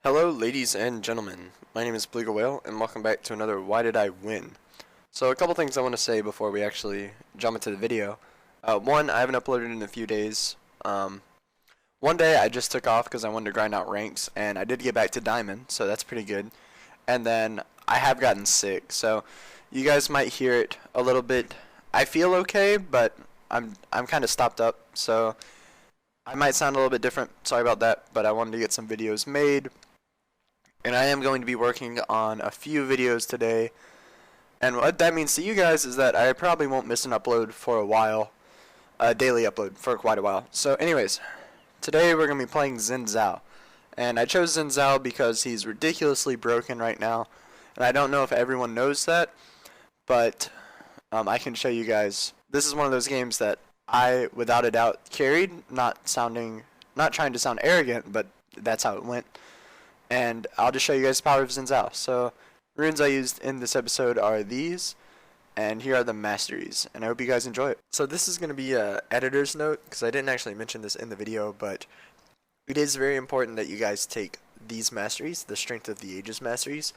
Hello ladies and gentlemen, my name is Bleagle Whale and welcome back to another Why Did I Win? So a couple things I want to say before we actually jump into the video. One, I haven't uploaded in a few days. One day I just took off because I wanted to grind out ranks, and I did get back to Diamond, so that's pretty good. And then I have gotten sick, so you guys might hear it a little bit. I feel okay, but I'm kind of stopped up, so I might sound a little bit different. Sorry about that, but I wanted to get some videos made. And I am going to be working on a few videos today. And what that means to you guys is that I probably won't miss an upload for a while. A daily upload for quite a while. So anyways, today we're going to be playing Xin Zhao. And I chose Xin Zhao because he's ridiculously broken right now. And I don't know if everyone knows that. But I can show you guys. This is one of those games that I, without a doubt, carried. Not trying to sound arrogant, but that's how it went. And I'll just show you guys the power of Xin Zhao. So, runes I used in this episode are these, and here are the masteries, and I hope you guys enjoy it. So this is going to be a editor's note, because I didn't actually mention this in the video, but it is very important that you guys take these masteries, the Strength of the Ages masteries.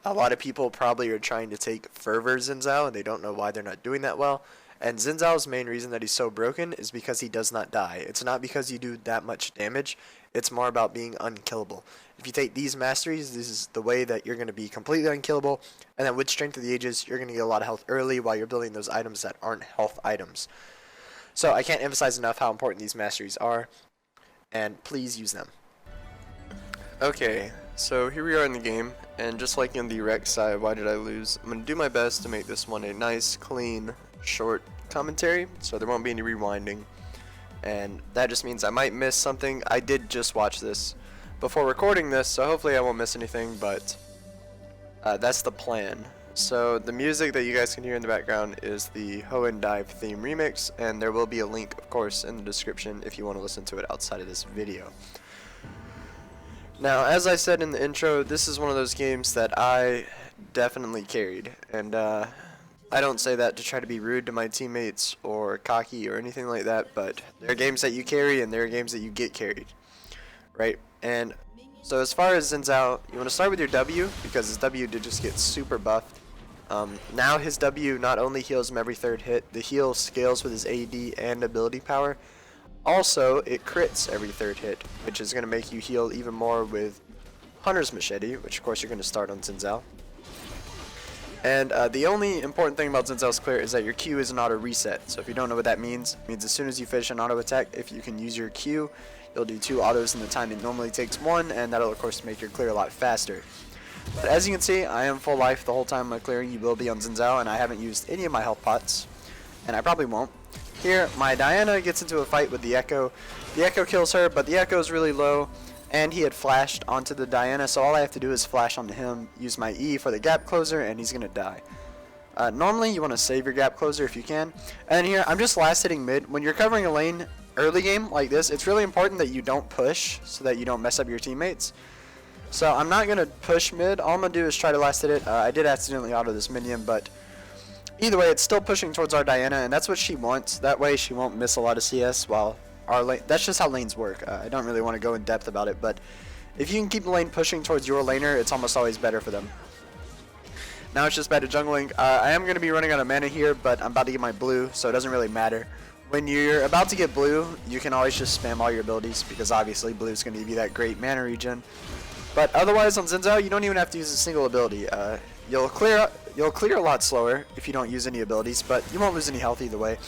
A lot of people probably are trying to take Fervor Xin Zhao, and they don't know why they're not doing that well. And Xin Zhao's main reason that he's so broken is because he does not die. It's not because you do that much damage, it's more about being unkillable. If you take these masteries, this is the way that you're going to be completely unkillable, and then with Strength of the Ages, you're going to get a lot of health early while you're building those items that aren't health items. So I can't emphasize enough how important these masteries are, and please use them. Okay, so here we are in the game, and just like in the rec side, why did I lose? I'm going to do my best to make this one a nice, clean, short commentary, so there won't be any rewinding. And that just means I might miss something. I did just watch this before recording this, so hopefully I won't miss anything, but that's the plan. So the music that you guys can hear in the background is the Hoenn Dive theme remix, and there will be a link, of course, in the description if you want to listen to it outside of this video. Now, as I said in the intro, this is one of those games that I definitely carried, and I don't say that to try to be rude to my teammates or cocky or anything like that, but there are games that you carry and there are games that you get carried, right? And so as far as Xin Zhao, you want to start with your W, because his W did just get super buffed. Now his W not only heals him every third hit, the heal scales with his AD and ability power. Also, it crits every third hit, which is going to make you heal even more with Hunter's Machete, which of course you're going to start on Xin Zhao. And the only important thing about Xin Zhao's clear is that your Q is an auto reset. So if you don't know what that means, it means as soon as you finish an auto attack, if you can use your Q, you'll do 2 autos in the time it normally takes 1, and that'll of course make your clear a lot faster. But as you can see, I am full life the whole time my clearing. You will be on Xin Zhao, and I haven't used any of my health pots, and I probably won't. Here, my Diana gets into a fight with the Echo. The Echo kills her, but the Echo is really low, and he had flashed onto the Diana, so all I have to do is flash onto him, use my E for the gap closer, and he's going to die. Normally, you want to save your gap closer if you can. And here, I'm just last hitting mid. When you're covering a lane early game like this, it's really important that you don't push so that you don't mess up your teammates. So I'm not going to push mid. All I'm going to do is try to last hit it. I did accidentally auto this minion, but either way, it's still pushing towards our Diana, and that's what she wants. That way, she won't miss a lot of CS while our lane. That's just how lanes work. I don't really want to go in depth about it, but if you can keep the lane pushing towards your laner, it's almost always better for them. Now it's just back to jungling. I am going to be running out of mana here, but I'm about to get my blue, so it doesn't really matter. When you're about to get blue, you can always just spam all your abilities, because obviously blue is going to give you that great mana regen. But otherwise on Xin Zhao, you don't even have to use a single ability. You'll clear a lot slower if you don't use any abilities, but you won't lose any health either way.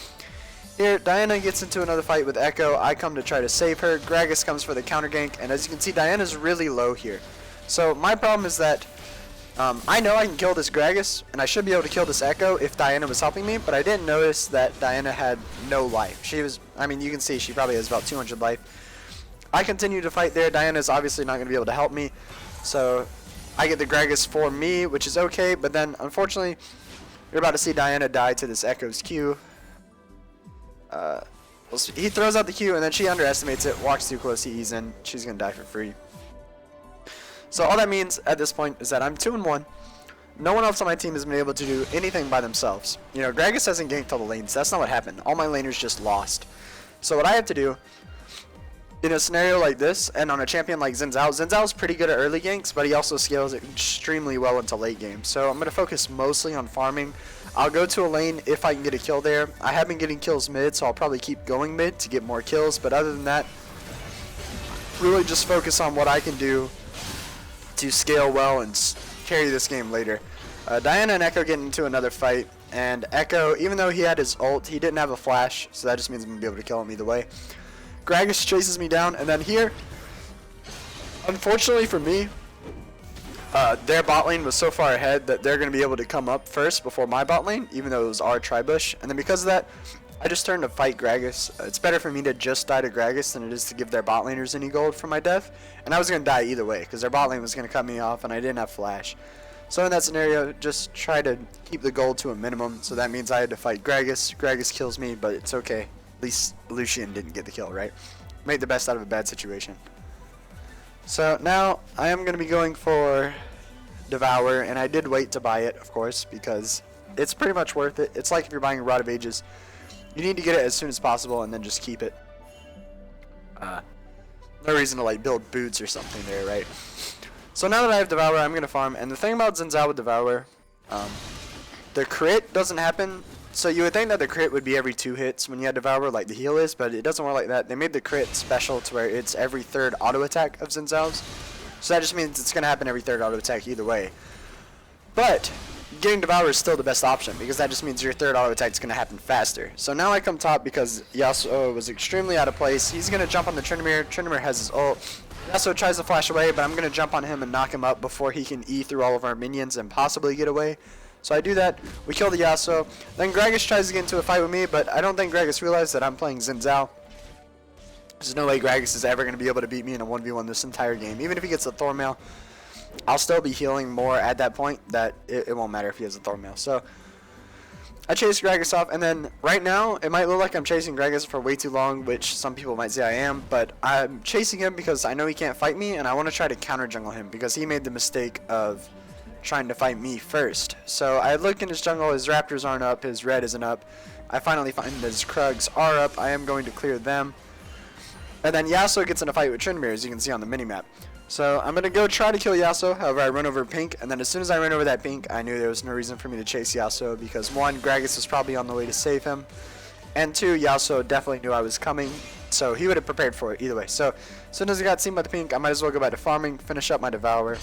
Here, Diana gets into another fight with Echo. I come to try to save her. Gragas comes for the counter gank, and as you can see, Diana's really low here. So my problem is that I know I can kill this Gragas, and I should be able to kill this Echo if Diana was helping me, but I didn't notice that Diana had no life. She was, I mean, you can see she probably has about 200 life. I continue to fight there. Diana's obviously not going to be able to help me, so I get the Gragas for me, which is okay, but then unfortunately, you're about to see Diana die to this Echo's Q. He throws out the Q, and then she underestimates it, walks too close, he E's in. She's going to die for free. So all that means at this point is that I'm 2-1. No one else on my team has been able to do anything by themselves. You know, Gragas hasn't ganked all the lanes. That's not what happened. All my laners just lost. So what I have to do in a scenario like this, and on a champion like Xin Zhao, Xin Zhao's pretty good at early ganks, but he also scales extremely well into late game. So I'm going to focus mostly on farming. I'll go to a lane if I can get a kill there. I have been getting kills mid, so I'll probably keep going mid to get more kills. But other than that, really just focus on what I can do to scale well and carry this game later. Diana and Echo get into another fight, and Echo, even though he had his ult, he didn't have a flash, so that just means I'm going to be able to kill him either way. Gragas chases me down, and then here, unfortunately for me, their bot lane was so far ahead that they're going to be able to come up first before my bot lane, even though it was our tribush. And then because of that, I just turned to fight Gragas. It's better for me to just die to Gragas than it is to give their bot laners any gold for my death. And I was going to die either way, because their bot lane was going to cut me off, and I didn't have flash. So in that scenario, just try to keep the gold to a minimum. So that means I had to fight Gragas. Gragas kills me, but it's okay. At least Lucian didn't get the kill, right? Made the best out of a bad situation. So now I am going to be going for Devour, and I did wait to buy it, of course, because it's pretty much worth it. It's like if you're buying a Rod of Ages. You need to get it as soon as possible and then just keep it. No reason to like build boots or something there, right? So now that I have Devour, I'm going to farm. And the thing about Xin Zhao with Devour, the crit doesn't happen. So you would think that the crit would be every 2 hits when you had Devour, like the heal is, but it doesn't work like that. They made the crit special to where it's every 3rd auto attack of Xin Zhao's. So that just means it's going to happen every 3rd auto attack either way. But getting Devour is still the best option, because that just means your 3rd auto attack is going to happen faster. So now I come top because Yasuo was extremely out of place. He's going to jump on the Tryndamere. Tryndamere has his ult. Yasuo tries to flash away, but I'm going to jump on him and knock him up before he can E through all of our minions and possibly get away. So I do that. We kill the Yasuo. Then Gragas tries to get into a fight with me, but I don't think Gragas realized that I'm playing Xin Zhao. There's no way Gragas is ever going to be able to beat me in a 1v1 this entire game. Even if he gets a Thornmail, I'll still be healing more at that point that it won't matter if he has a Thornmail. So I chase Gragas off, and then right now it might look like I'm chasing Gragas for way too long, which some people might say I am, but I'm chasing him because I know he can't fight me, and I want to try to counter jungle him because he made the mistake of trying to fight me first. So I look in his jungle, his Raptors aren't up, his red isn't up. I finally find his Krugs are up. I am going to clear them. And then Yasuo gets in a fight with Tryndamere, as you can see on the minimap. So I'm going to go try to kill Yasuo, however I run over Pink, and then as soon as I ran over that Pink, I knew there was no reason for me to chase Yasuo, because 1, Gragas was probably on the way to save him, and 2, Yasuo definitely knew I was coming, so he would have prepared for it either way. So as soon as I got seen by the Pink, I might as well go back to farming, finish up my Devour.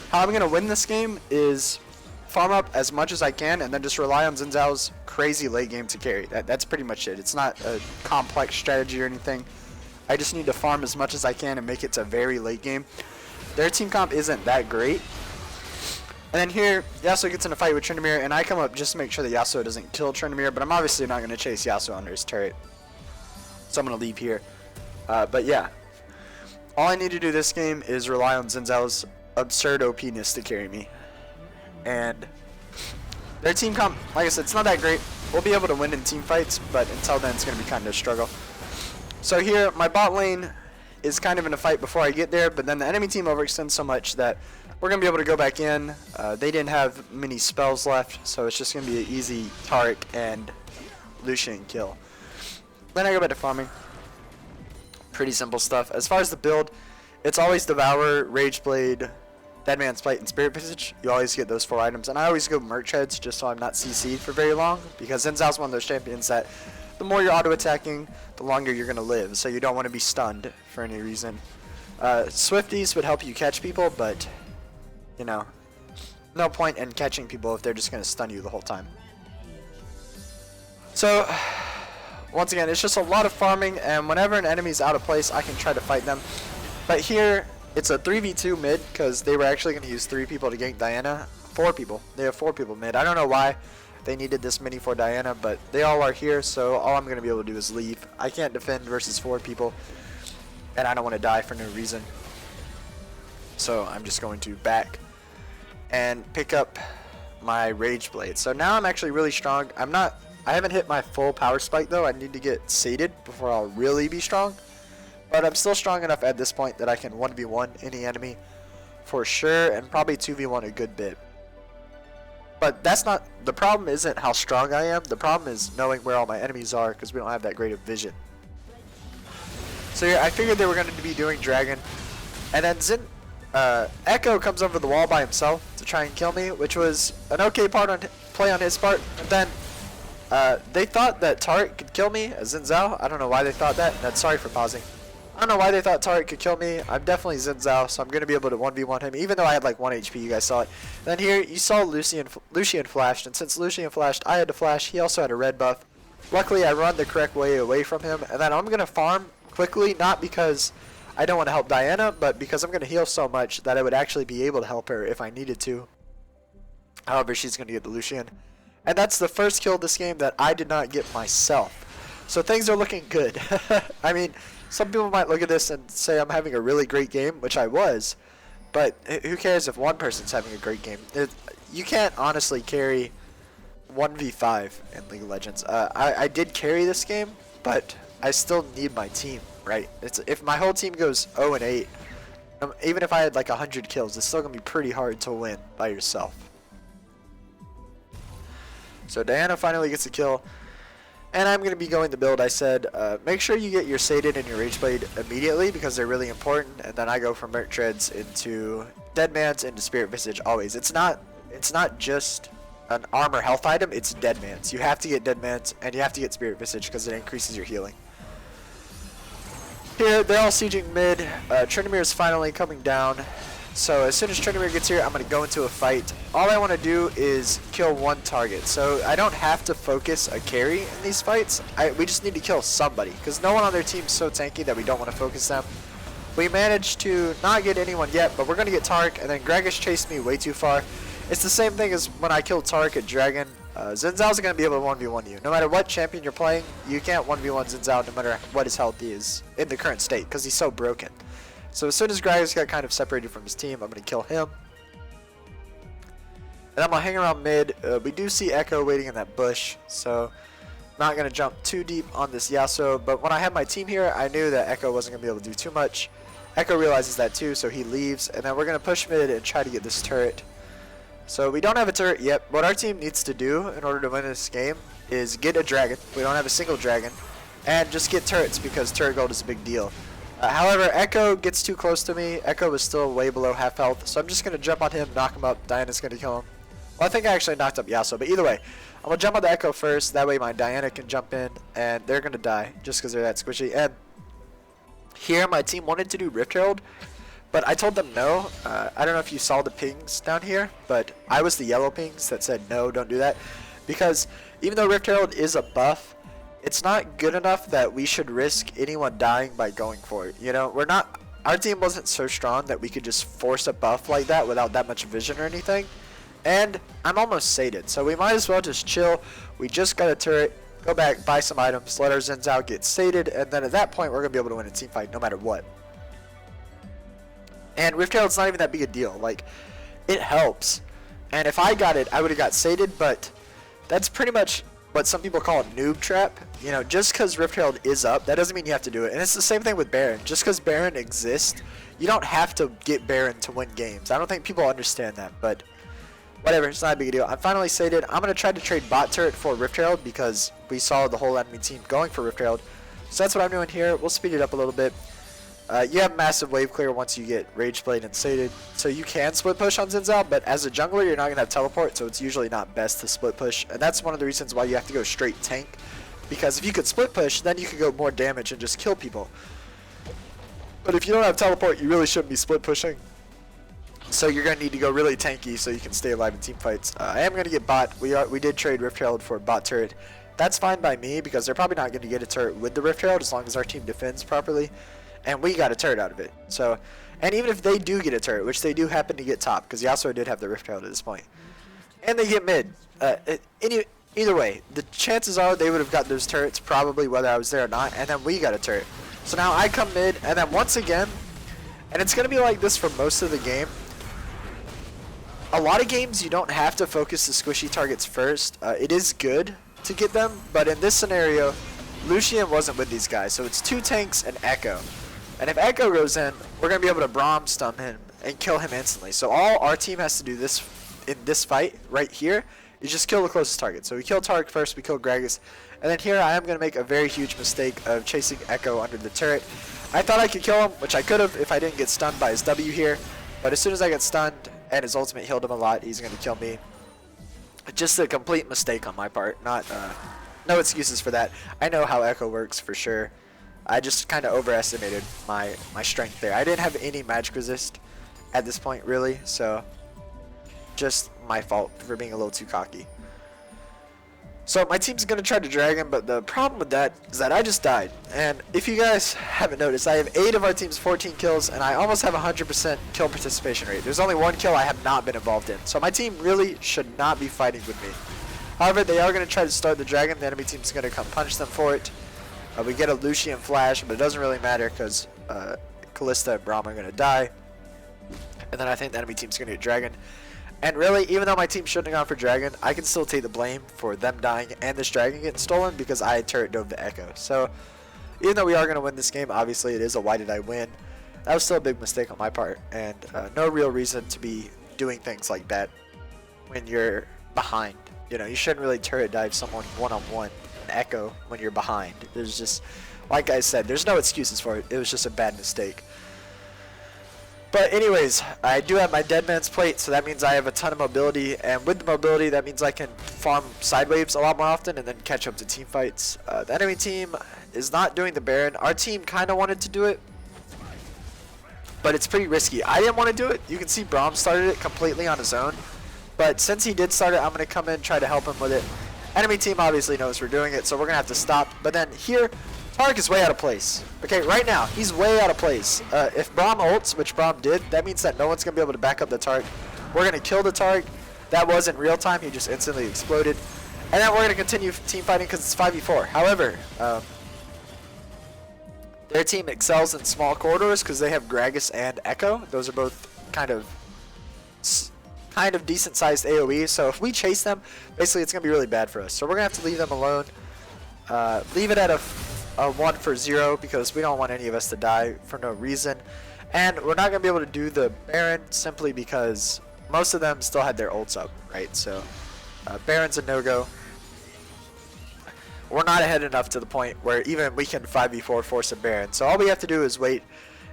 How I'm going to win this game is farm up as much as I can and then just rely on Xin Zhao's crazy late game to carry. That's pretty much it. It's not a complex strategy or anything. I just need to farm as much as I can and make it to very late game. Their team comp isn't that great. And then here, Yasuo gets in a fight with Tryndamere, and I come up just to make sure that Yasuo doesn't kill Tryndamere, but I'm obviously not going to chase Yasuo under his turret. So I'm going to leave here. But yeah, all I need to do this game is rely on Xin Zhao's absurd OP-ness to carry me. And their team comp, like I said, it's not that great. We'll be able to win in team fights, but until then it's going to be kind of a struggle. So here, my bot lane is kind of in a fight before I get there, but then the enemy team overextends so much that we're going to be able to go back in. They didn't have many spells left, so it's just going to be an easy Taric and Lucian kill. Then I go back to farming. Pretty simple stuff. As far as the build, it's always Devour, Rageblade, Deadman's Plate, and Spirit Visage. You always get those 4 items. And I always go Merch Heads just so I'm not CC'd for very long, because Xin Zhao's one of those champions that the more you're auto-attacking, the longer you're going to live, so you don't want to be stunned for any reason. Swifties would help you catch people, but, you know, no point in catching people if they're just going to stun you the whole time. So, once again, it's just a lot of farming, and whenever an enemy's out of place, I can try to fight them. But here, it's a 3v2 mid, because they were actually going to use 3 people to gank Diana. 4 people. They have 4 people mid. I don't know why they needed this many for Diana, but they all are here, so all I'm going to be able to do is leave. I can't defend versus 4 people, and I don't want to die for no reason. So I'm just going to back and pick up my Rage Blade. So now I'm actually really strong. I haven't hit my full power spike though. I need to get sated before I'll really be strong. But I'm still strong enough at this point that I can 1v1 any enemy for sure, and probably 2v1 a good bit. But that's not, the problem isn't how strong I am. The problem is knowing where all my enemies are, because we don't have that great of vision. So yeah, I figured they were going to be doing Dragon. And then Echo comes over the wall by himself to try and kill me, which was an okay play on his part. And then they thought that Turret could kill me as Xin Zhao. I don't know why they thought that. That's sorry for pausing. I don't know why they thought Turret could kill me. I'm definitely Xin Zhao, so I'm going to be able to 1v1 him, even though I had like 1 HP. You guys saw it. Then here, you saw Lucian flashed, and since Lucian flashed, I had to flash. He also had a red buff. Luckily, I run the correct way away from him, and then I'm going to farm quickly, not because I don't want to help Diana, but because I'm going to heal so much that I would actually be able to help her if I needed to. However, she's going to get the Lucian. And that's the first kill this game that I did not get myself. So things are looking good. I mean, some people might look at this and say I'm having a really great game, which I was. But who cares if one person's having a great game? You can't honestly carry 1v5 in League of Legends. I did carry this game, but I still need my team, right? If my whole team goes 0-8, even if I had like 100 kills, it's still going to be pretty hard to win by yourself. So Diana finally gets a kill, and I'm going to be going the build I said. Make sure you get your Sated and your Rageblade immediately because they're really important, and then I go from Merc Treads into Deadman's into Spirit Visage always. It's not just an armor health item, it's Deadman's. You have to get Deadman's, and you have to get Spirit Visage because it increases your healing. Here, they're all sieging mid. Tryndamere is finally coming down. So as soon as Tryndamere gets here, I'm going to go into a fight. All I want to do is kill one target. So I don't have to focus a carry in these fights. We just need to kill somebody. Because no one on their team is so tanky that we don't want to focus them. We managed to not get anyone yet, but we're going to get Tark. And then Gragas chased me way too far. It's the same thing as when I killed Tark at Dragon. Xin Zhao's going to be able to 1v1 you. No matter what champion you're playing, you can't 1v1 Xin Zhao no matter what his health is in the current state. Because he's so broken. So as soon as Gragas got kind of separated from his team, I'm going to kill him. And I'm going to hang around mid. We do see Echo waiting in that bush, so I'm not going to jump too deep on this Yasuo. But when I had my team here, I knew that Echo wasn't going to be able to do too much. Echo realizes that too, so he leaves. And then we're going to push mid and try to get this turret. So we don't have a turret yet. What our team needs to do in order to win this game is get a dragon. We don't have a single dragon. And just get turrets because turret gold is a big deal. However, Echo gets too close to me. Echo is still way below half health, so I'm just going to jump on him, knock him up. Diana's going to kill him. Well, I think I actually knocked up Yasuo, but either way, I'm going to jump on the Echo first. That way my Diana can jump in, and they're going to die just because they're that squishy. And here, my team wanted to do Rift Herald, but I told them no. I don't know if you saw the pings down here, but I was the yellow pings that said no, don't do that. Because even though Rift Herald is a buff, it's not good enough that we should risk anyone dying by going for it. You know, our team wasn't so strong that we could just force a buff like that without that much vision or anything. And I'm almost sated, so we might as well just chill. We just got a turret, go back, buy some items, let our Xin Zhao get sated, and then at that point we're going to be able to win a team fight no matter what. And Rift Herald's not even that big a deal. Like, it helps. And if I got it, I would have got sated, but that's pretty much what some people call a noob trap. You know, just because Rift Herald is up, that doesn't mean you have to do it. And it's the same thing with Baron. Just because Baron exists, you don't have to get Baron to win games. I don't think people understand that, but whatever, it's not a big deal. I'm finally sated. I'm going to try to trade bot turret for Rift Herald because we saw the whole enemy team going for Rift Herald. So that's what I'm doing here. We'll speed it up a little bit. You have massive wave clear once you get Rageblade and sated, so you can split push on Xin Zhao, but as a jungler you're not going to have teleport, so it's usually not best to split push, and that's one of the reasons why you have to go straight tank, because if you could split push, then you could go more damage and just kill people. But if you don't have teleport, you really shouldn't be split pushing, so you're going to need to go really tanky so you can stay alive in team fights. I am going to get bot. We did trade Rift Herald for bot turret. That's fine by me, because they're probably not going to get a turret with the Rift Herald as long as our team defends properly. And we got a turret out of it. So, and even if they do get a turret, which they do happen to get top, because Yasuo did have the Rift Herald at this point, and they get mid, either way, the chances are they would have got those turrets probably whether I was there or not, and then we got a turret. So now I come mid, and then once again, and it's going to be like this for most of the game, a lot of games you don't have to focus the squishy targets first. It is good to get them, but in this scenario, Lucian wasn't with these guys, so it's 2 tanks and Echo. And if Echo goes in, we're going to be able to Braum stun him and kill him instantly. So all our team has to do in this fight right here You just kill the closest target. So we kill Tark first, we kill Gragas, and then here I am going to make a very huge mistake of chasing Echo under the turret. I thought I could kill him, which I could have if I didn't get stunned by his W here, but as soon as I get stunned and his ultimate healed him a lot, he's going to kill me. Just a complete mistake on my part. No excuses for that. I know how Echo works for sure. I just kind of overestimated my strength there. I didn't have any magic resist at this point really, so just my fault for being a little too cocky. So my team's going to try to drag him, but the problem with that is that I just died. And if you guys haven't noticed, I have 8 of our team's 14 kills, and I almost have 100% kill participation rate. There's only 1 kill I have not been involved in. So my team really should not be fighting with me. However, they are going to try to start the dragon. The enemy team's going to come punch them for it. We get a Lucian flash, but it doesn't really matter because Kalista and Braum are going to die. And then I think the enemy team's going to get dragon. And really, even though my team shouldn't have gone for dragon, I can still take the blame for them dying and this dragon getting stolen because I turret dove the Echo. So even though we are going to win this game, obviously it is a why did I win. That was still a big mistake on my part, and no real reason to be doing things like that when you're behind. You know, you shouldn't really turret dive someone one-on-one, an Echo, when you're behind. There's just, like I said, there's no excuses for it. It was just a bad mistake. But anyways, I do have my dead man's plate, so that means I have a ton of mobility, and with the mobility, that means I can farm side waves a lot more often and then catch up to team fights. The enemy team is not doing the Baron. Our team kind of wanted to do it, but it's pretty risky. I didn't want to do it. You can see Braum started it completely on his own, but since he did start it, I'm going to come in and try to help him with it. Enemy team obviously knows we're doing it, so we're going to have to stop. But then here, Tark is way out of place. Okay, right now, he's way out of place. If Braum ults, which Braum did, that means that no one's going to be able to back up the Tark. We're going to kill the Tark. That was in real time. He just instantly exploded. And then we're going to continue team fighting because it's 5v4. However, their team excels in small corridors because they have Gragas and Echo. Those are both kind of decent sized AoE. So if we chase them, basically it's going to be really bad for us. So we're going to have to leave them alone. Leave it at a 1 for 0 because we don't want any of us to die for no reason. And we're not going to be able to do the Baron simply because most of them still had their ults up, right? So Baron's a no-go. We're not ahead enough to the point where even we can 5v4 force a Baron. So all we have to do is wait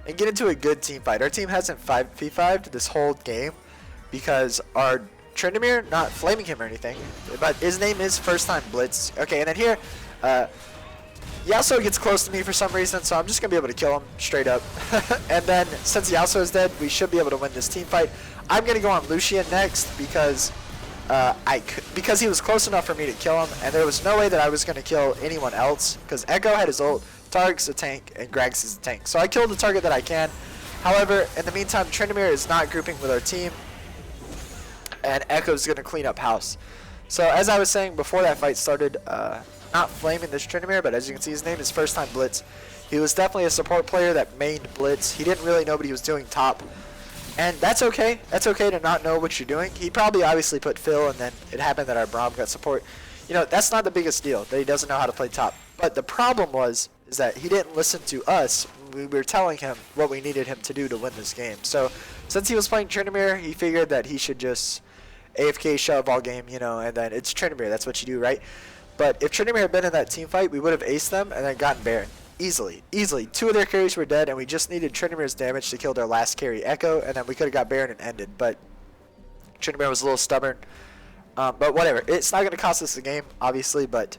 and get into a good team fight. Our team hasn't 5v5'd this whole game because our Tryndamere, not flaming him or anything, but his name is First Time Blitz. Okay, and then here, Yasuo gets close to me for some reason, so I'm just going to be able to kill him straight up. And then, since Yasuo is dead, we should be able to win this team fight. I'm going to go on Lucian next because because he was close enough for me to kill him, and there was no way that I was going to kill anyone else because Echo had his ult, Tark's a tank, and Gragas is a tank. So I killed the target that I can. However, in the meantime, Tryndamere is not grouping with our team, and Echo's going to clean up house. So as I was saying before that fight started, not flaming this Tryndamere, but as you can see, his name is First Time Blitz. He was definitely a support player that mained Blitz. He didn't really know what he was doing top, and that's okay. That's okay to not know what you're doing. He probably obviously put Phil, and then it happened that our Braum got support. You know, that's not the biggest deal that he doesn't know how to play top. But the problem is that he didn't listen to us. We were telling him what we needed him to do to win this game. So since he was playing Tryndamere, he figured that he should just AFK shove all game, you know, and then it's Tryndamere. That's what you do, right? But if Tryndamere had been in that team fight, we would have aced them and then gotten Baron. Easily. 2 of their carries were dead, and we just needed Tryndamere's damage to kill their last carry, Echo, and then we could have got Baron and ended. But Tryndamere was a little stubborn. But whatever. It's not going to cost us the game, obviously, but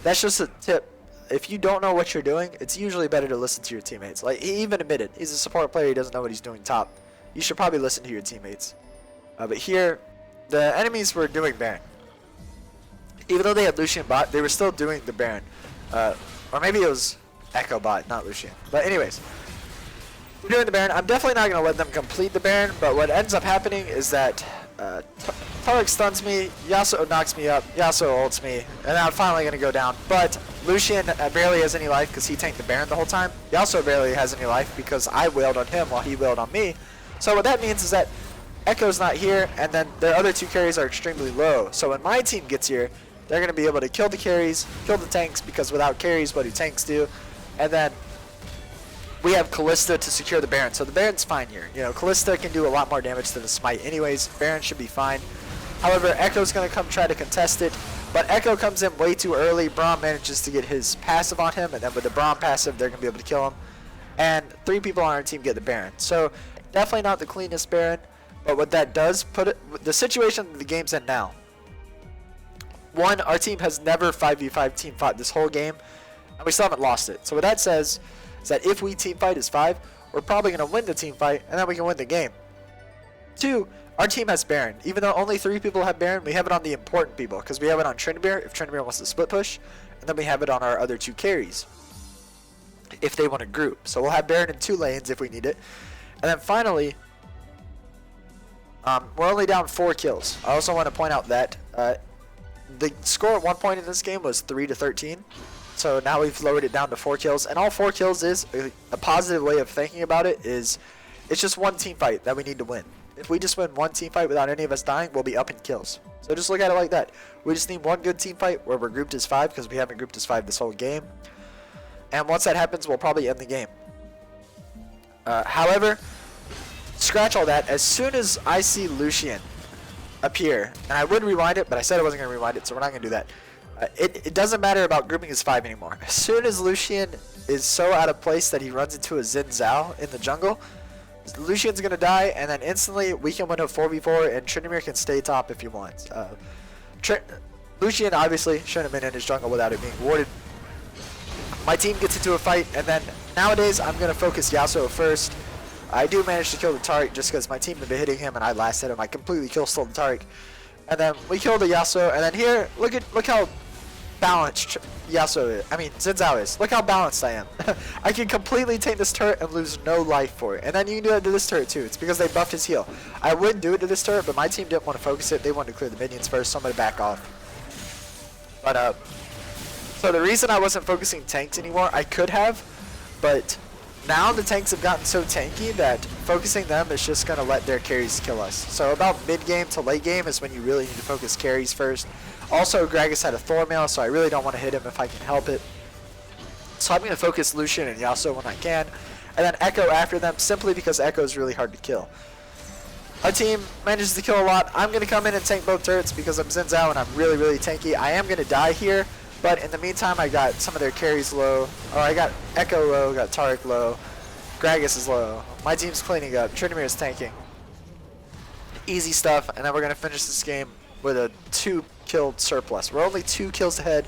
that's just a tip. If you don't know what you're doing, it's usually better to listen to your teammates. Like, he even admitted, he's a support player, he doesn't know what he's doing top. You should probably listen to your teammates. But here, the enemies were doing Baron. Even though they had Lucian bot, they were still doing the Baron. Or maybe it was Echo bot, not Lucian. But anyways, we're doing the Baron. I'm definitely not going to let them complete the Baron, but what ends up happening is that Tarek stuns me, Yasuo knocks me up, Yasuo ults me, and I'm finally going to go down. But Lucian barely has any life because he tanked the Baron the whole time. Yasuo barely has any life because I wailed on him while he wailed on me. So what that means is that Echo's not here, and then their other 2 carries are extremely low. So when my team gets here, they're going to be able to kill the carries, kill the tanks, because without carries, what do tanks do? And then we have Kalista to secure the Baron. So the Baron's fine here. You know, Kalista can do a lot more damage than the Smite anyways. Baron should be fine. However, Echo's going to come try to contest it, but Echo comes in way too early. Braum manages to get his passive on him, and then with the Braum passive, they're going to be able to kill him. And 3 people on our team get the Baron. So definitely not the cleanest Baron, but what that does put it, the situation the game's in now. 1, our team has never 5v5 team fought this whole game, and we still haven't lost it. So what that says is that if we team fight as 5, we're probably going to win the team fight, and then we can win the game. 2, our team has Baron. Even though only 3 people have Baron, we have it on the important people, because we have it on Tryndamere if Tryndamere wants to split push, and then we have it on our other 2 carries if they want to group. So we'll have Baron in 2 lanes if we need it. And then finally, we're only down 4 kills. I also want to point out that the score at one point in this game was 3-13. So now we've lowered it down to 4 kills. And all 4 kills is, a positive way of thinking about it is, it's just one team fight that we need to win. If we just win one team fight without any of us dying, we'll be up in kills. So just look at it like that. We just need one good team fight where we're grouped as 5, because we haven't grouped as 5 this whole game. And once that happens, we'll probably end the game. However, scratch all that. As soon as I see Lucian appear, and I would rewind it, but I said I wasn't going to rewind it, so we're not going to do that. It doesn't matter about grouping as 5 anymore. As soon as Lucian is so out of place that he runs into a Xin Zhao in the jungle, Lucian's going to die, and then instantly we can win a 4v4, and Tryndamere can stay top if he wants. Lucian obviously shouldn't have been in his jungle without it being warded. My team gets into a fight, and then nowadays I'm going to focus Yasuo first. I do manage to kill the Taric just because my team had been hitting him and I last hit him. I completely stole the Taric. And then we kill the Yasuo, and then here, look how balanced Yasuo is. I mean, Xin Zhao is. Look how balanced I am. I can completely take this turret and lose no life for it. And then you can do that to this turret too. It's because they buffed his heal. I would do it to this turret, but my team didn't want to focus it. They wanted to clear the minions first, so I'm going to back off. But, so the reason I wasn't focusing tanks anymore, I could have, but now the tanks have gotten so tanky that focusing them is just going to let their carries kill us. So about mid-game to late game is when you really need to focus carries first. Also, Gragas had a Thormail, so I really don't want to hit him if I can help it. So I'm going to focus Lucian and Yasuo when I can, and then Echo after them, simply because Echo is really hard to kill. Our team manages to kill a lot. I'm going to come in and tank both turrets because I'm Xin Zhao and I'm really, really tanky. I am going to die here. But in the meantime, I got some of their carries low. Oh, I got Echo low, got Taric low, Gragas is low. My team's cleaning up. Tryndamere is tanking. Easy stuff, and then we're gonna finish this game with a 2-kill surplus. We're only 2 kills ahead.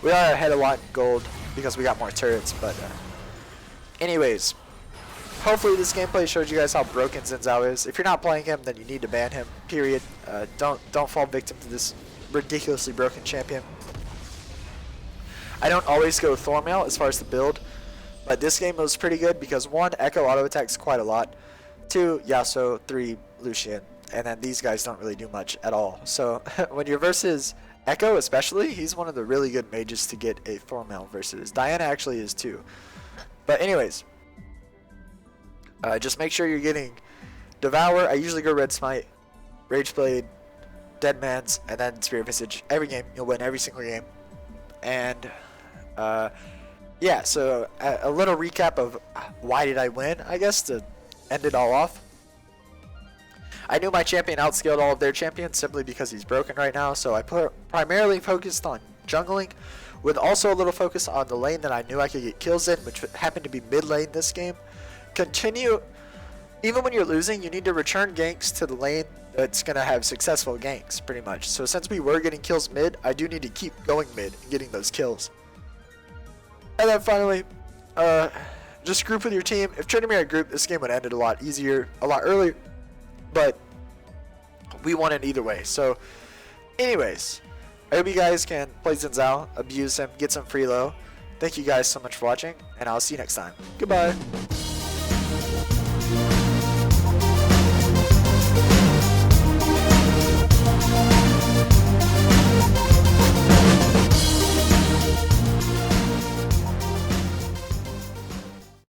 We are ahead a lot in gold because we got more turrets. But anyways, hopefully this gameplay showed you guys how broken Xin Zhao is. If you're not playing him, then you need to ban him. Period. Don't fall victim to this ridiculously broken champion. I don't always go Thormail as far as the build, but this game was pretty good because 1, Echo auto attacks quite a lot, 2, Yasuo, 3, Lucian, and then these guys don't really do much at all. So when you're versus Echo especially, he's one of the really good mages to get a Thormail versus. Diana actually is too. But anyways, just make sure you're getting Devour. I usually go Red Smite, Rage Blade, Dead Man's, and then Spirit Visage. Every game, you'll win every single game. And yeah, so a little recap of why did I win, I guess, to end it all off. I knew my champion outscaled all of their champions simply because he's broken right now, so I primarily focused on jungling, with also a little focus on the lane that I knew I could get kills in, which happened to be mid lane this game. Even when you're losing, you need to return ganks to the lane that's going to have successful ganks, pretty much. So since we were getting kills mid, I do need to keep going mid and getting those kills. And then finally, just group with your team. If Tryndamere had grouped, this game would have ended a lot easier, a lot earlier. But we won it either way. So anyways, I hope you guys can play Xin Zhao, abuse him, get some free low. Thank you guys so much for watching, and I'll see you next time. Goodbye.